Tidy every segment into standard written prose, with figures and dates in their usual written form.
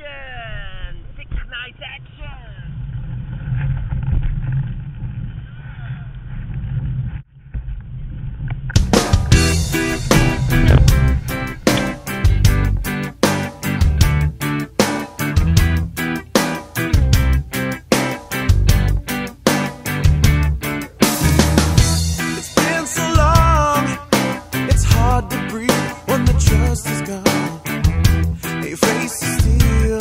action! 6 nights action! It's been so long, it's hard to breathe when the trust is gone. Your face is still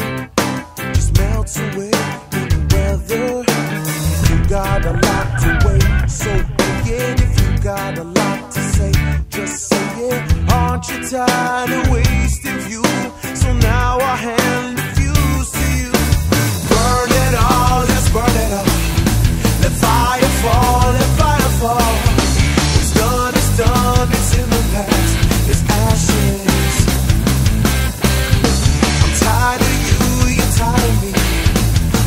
just melts away in the weather. You got a lot to wait, so again, if you got a lot to say, just say it. Aren't you tired of wasting fuel? So now I hand the fuse to you. Burn it all, just burn it all. Let fire fall, let fire fall. What's done is done, it's in the past, it's ashes. I'm tired of you, you're tired of me.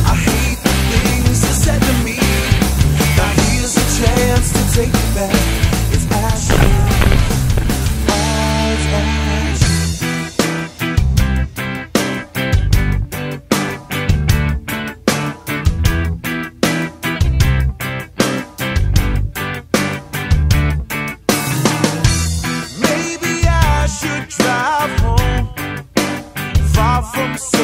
I hate the things you said to me. Now here's a chance to take it back. It's ashes. Oh, it's ashes. Maybe I should drive home, far from so